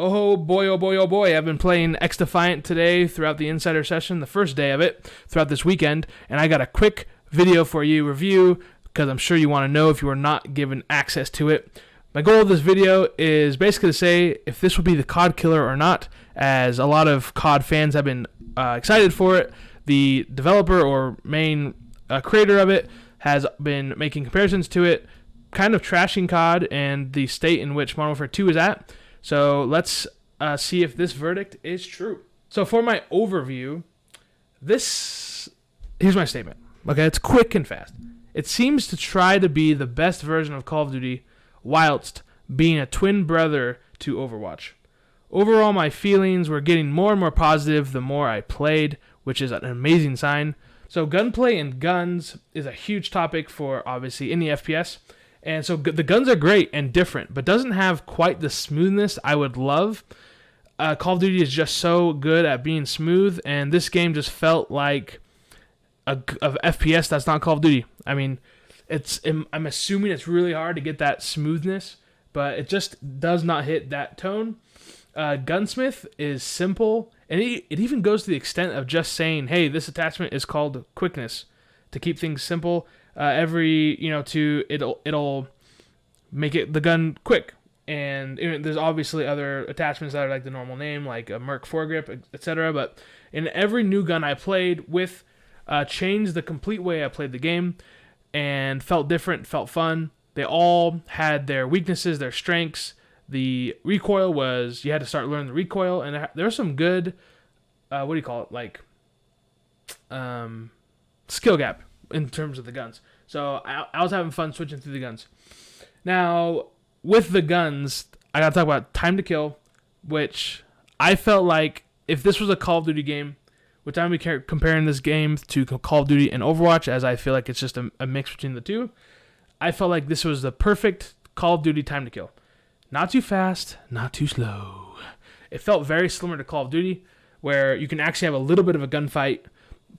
Oh boy, oh boy, oh boy. I've been playing XDefiant today throughout the Insider session, the first day of it, throughout this weekend, and I got a quick video for you review because I'm sure you want to know if you are not given access to it. My goal of this video is basically to say if this will be the COD killer or not, as a lot of COD fans have been excited for it. The developer or main creator of it has been making comparisons to it, kind of trashing COD and the state in which Modern Warfare 2 is at. So let's see if this verdict is true. So for my overview, here's my statement. Okay, it's quick and fast. It seems to try to be the best version of Call of Duty whilst being a twin brother to Overwatch. Overall, my feelings were getting more and more positive the more I played, which is an amazing sign. So gunplay and guns is a huge topic for obviously any FPS. And so the guns are great and different, but doesn't have quite the smoothness I would love. Call of Duty is just so good at being smooth, and this game just felt like a FPS that's not Call of Duty. I mean, I'm assuming it's really hard to get that smoothness, but it just does not hit that tone. Gunsmith is simple, and it even goes to the extent of just saying, hey, this attachment is called quickness, to keep things simple. It'll make it the gun quick. And there's obviously other attachments that are like the normal name, like a Merc foregrip, etc. But in every new gun I played with, changed the complete way I played the game, and felt different, felt fun. They all had their weaknesses, their strengths. The recoil was, you had to start learning the recoil, and there was some good, skill gap in terms of the guns. So I was having fun switching through the guns. Now, with the guns, I got to talk about time to kill, which I felt like if this was a Call of Duty game, which I'm comparing this game to Call of Duty and Overwatch, as I feel like it's just a mix between the two, I felt like this was the perfect Call of Duty time to kill. Not too fast, not too slow. It felt very similar to Call of Duty, where you can actually have a little bit of a gunfight,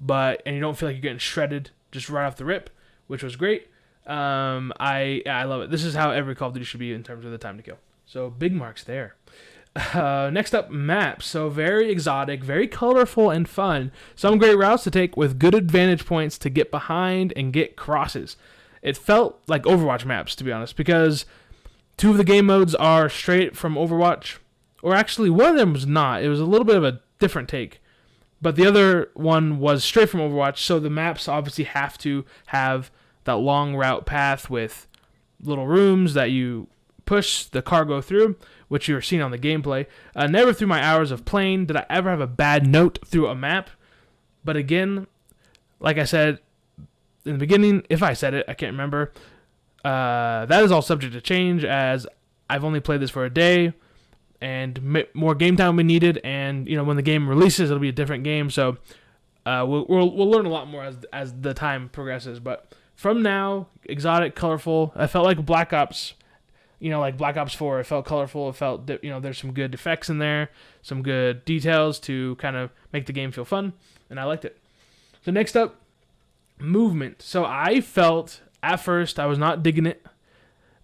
and you don't feel like you're getting shredded just right off the rip, which was great. I love it. This is how every Call of Duty should be in terms of the time to kill. So big marks there. Next up, maps. So very exotic, very colorful and fun. Some great routes to take with good advantage points to get behind and get crosses. It felt like Overwatch maps, to be honest, because two of the game modes are straight from Overwatch. Or actually, one of them was not. It was a little bit of a different take. But the other one was straight from Overwatch, so the maps obviously have to have that long route path with little rooms that you push the cargo through, which you're seeing on the gameplay. Never through my hours of playing did I ever have a bad note through a map. But again, like I said in the beginning, if I said it, I can't remember. That is all subject to change, as I've only played this for a day, and more game time will be needed. And when the game releases, it'll be a different game. So we'll learn a lot more as the time progresses. But from now, exotic, colorful. I felt like Black Ops, like Black Ops 4. It felt colorful. It felt there's some good effects in there, some good details to kind of make the game feel fun, and I liked it. So next up, movement. So I felt at first I was not digging it.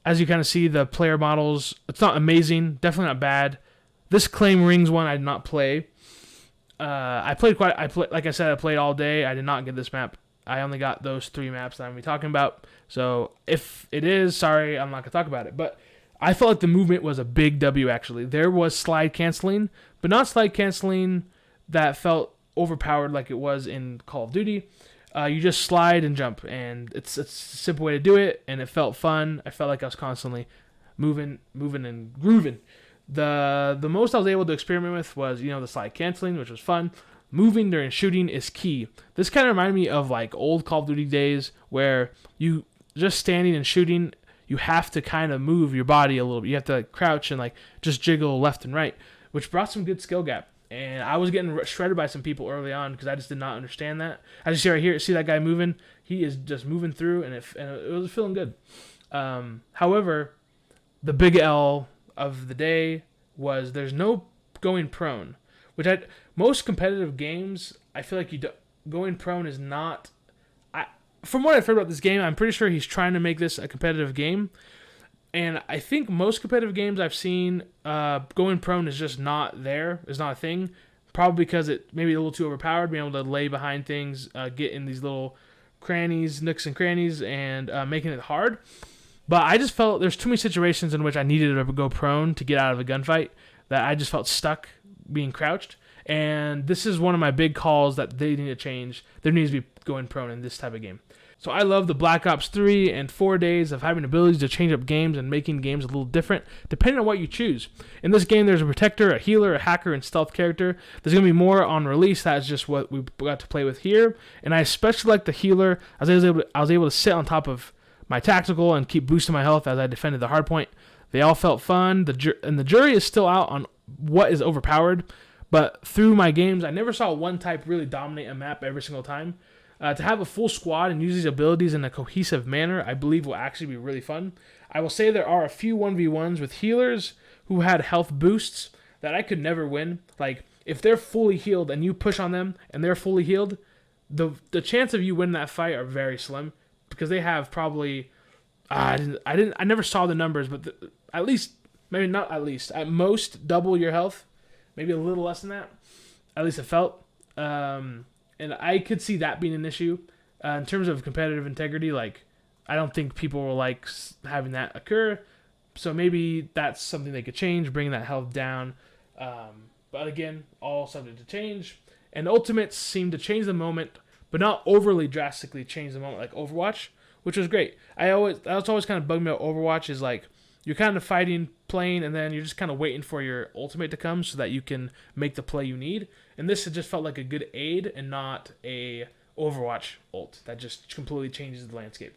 As you kind of see, the player models, it's not amazing, definitely not bad. This Claim Rings one I did not play. Like I said, I played all day. I did not get this map. I only got those 3 maps that I'm going to be talking about. So if it is, sorry, I'm not going to talk about it. But I felt like the movement was a big W, actually. There was slide canceling, but not slide canceling that felt overpowered like it was in Call of Duty. You just slide and jump, and it's a simple way to do it, and it felt fun. I felt like I was constantly moving and grooving. The most I was able to experiment with was, the slide canceling, which was fun. Moving during shooting is key. This kind of reminded me of like old Call of Duty days where you just standing and shooting, you have to kind of move your body a little bit. You have to crouch and just jiggle left and right, which brought some good skill gap. And I was getting shredded by some people early on because I just did not understand that. I just see that guy moving. He is just moving through, and it was feeling good. However, the big L of the day was there's no going prone, which most competitive games, I feel like going prone is not. From what I've heard about this game, I'm pretty sure he's trying to make this a competitive game. And I think most competitive games I've seen, going prone is just not there. It's not a thing. Probably because it maybe a little too overpowered, being able to lay behind things, get in these little crannies, nooks and crannies, and making it hard. But I just felt there's too many situations in which I needed to go prone to get out of a gunfight that I just felt stuck being crouched. And this is one of my big calls that they need to change. There needs to be going prone in this type of game. So I love the Black Ops 3 and 4 days of having abilities to change up games and making games a little different depending on what you choose. In this game, there's a protector, a healer, a hacker, and stealth character. There's going to be more on release. That's just what we got to play with here. And I especially like the healer. I was able to sit on top of my tactical and keep boosting my health as I defended the hardpoint. They all felt fun. And the jury is still out on what is overpowered. But through my games, I never saw one type really dominate a map every single time. To have a full squad and use these abilities in a cohesive manner, I believe will actually be really fun. I will say there are a few 1v1s with healers who had health boosts that I could never win. Like, if they're fully healed and you push on them and they're fully healed, the chance of you winning that fight are very slim because they have probably I never saw the numbers, but at least, maybe not at least, at most double your health, maybe a little less than that. At least it felt. And I could see that being an issue. In terms of competitive integrity, like, I don't think people will like having that occur. So maybe that's something they could change, bring that health down. But again, all subject to change. And ultimates seem to change the moment, but not overly drastically change the moment like Overwatch, which was great. That's always kind of bugged me about Overwatch is like, you're kind of fighting, playing, and then you're just kind of waiting for your ultimate to come so that you can make the play you need. And this just felt like a good aid and not a Overwatch ult that just completely changes the landscape.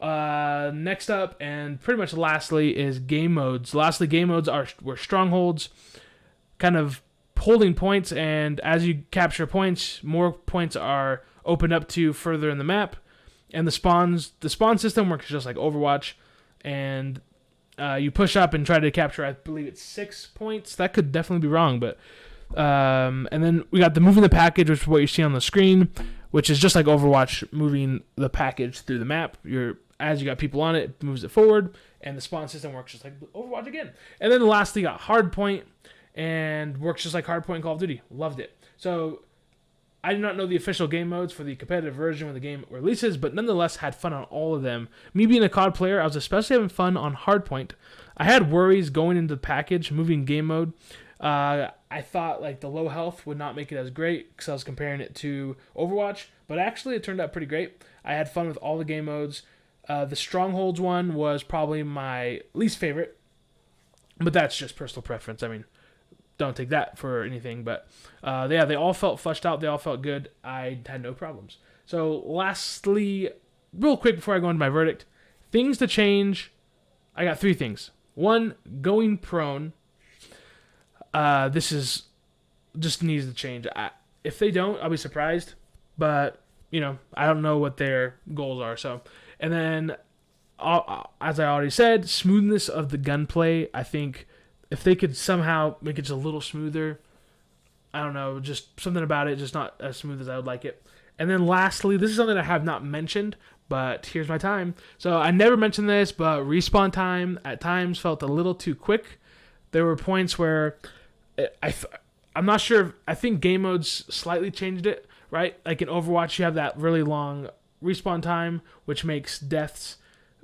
Next up, and pretty much lastly, is game modes. Lastly, game modes were strongholds, kind of holding points, and as you capture points, more points are opened up to further in the map. And the spawn system works just like Overwatch, and you push up and try to capture, I believe it's 6 points. That could definitely be wrong, but and then we got the moving the package, which is what you see on the screen, which is just like Overwatch, moving the package through the map. As you got people on it, it moves it forward, and the spawn system works just like Overwatch again. And then lastly, got Hardpoint, and works just like Hardpoint in Call of Duty. Loved it. So I do not know the official game modes for the competitive version when the game releases, but nonetheless had fun on all of them. Me being a COD player, I was especially having fun on Hardpoint. I had worries going into the package, moving game mode. I thought like the low health would not make it as great because I was comparing it to Overwatch, but actually it turned out pretty great. I had fun with all the game modes. The Strongholds one was probably my least favorite, but that's just personal preference. I mean, don't take that for anything, but they all felt fleshed out. They all felt good. I had no problems. So lastly, real quick before I go into my verdict, things to change. I got 3 things. 1, going prone. This is just needs to change. If they don't, I'll be surprised. But, I don't know what their goals are. So, and then, as I already said, smoothness of the gunplay. I think if they could somehow make it just a little smoother, I don't know, just something about it, just not as smooth as I would like it. And then lastly, this is something I have not mentioned, but here's my time. So I never mentioned this, but respawn time at times felt a little too quick. There were points where I'm not sure. I think game modes slightly changed it, right? Like in Overwatch, you have that really long respawn time, which makes deaths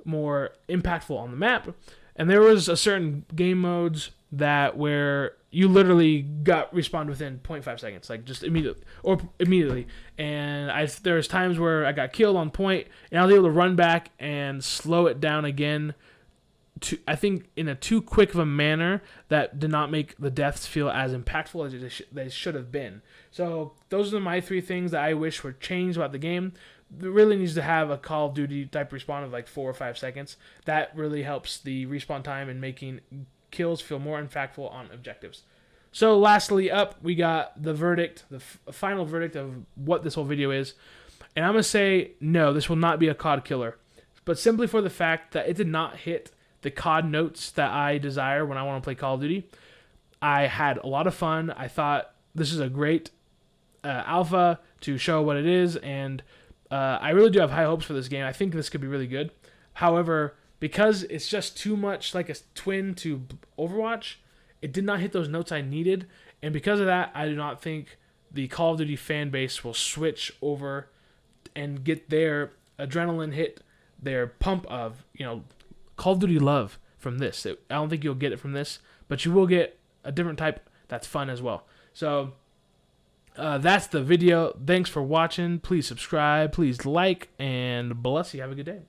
more impactful on the map. And there was a certain game modes where you literally got respawned within 0.5 seconds, like just immediately. And there was times where I got killed on point, and I was able to run back and slow it down again. I think in a too quick of a manner that did not make the deaths feel as impactful as they should have been. So those are my 3 things that I wish were changed about the game. It really needs to have a Call of Duty type respawn of like 4 or 5 seconds. That really helps the respawn time and making kills feel more impactful on objectives. So lastly up, we got the verdict, the final verdict of what this whole video is. And I'm going to say, no, this will not be a COD killer. But simply for the fact that it did not hit the COD notes that I desire when I want to play Call of Duty. I had a lot of fun. I thought this is a great alpha to show what it is, and I really do have high hopes for this game. I think this could be really good. However, because it's just too much like a twin to Overwatch, it did not hit those notes I needed. And because of that, I do not think the Call of Duty fan base will switch over and get their adrenaline hit, their pump of, Call of Duty love from this. I don't think you'll get it from this, but you will get a different type that's fun as well. So that's the video. Thanks for watching. Please subscribe. Please like. And bless you. Have a good day.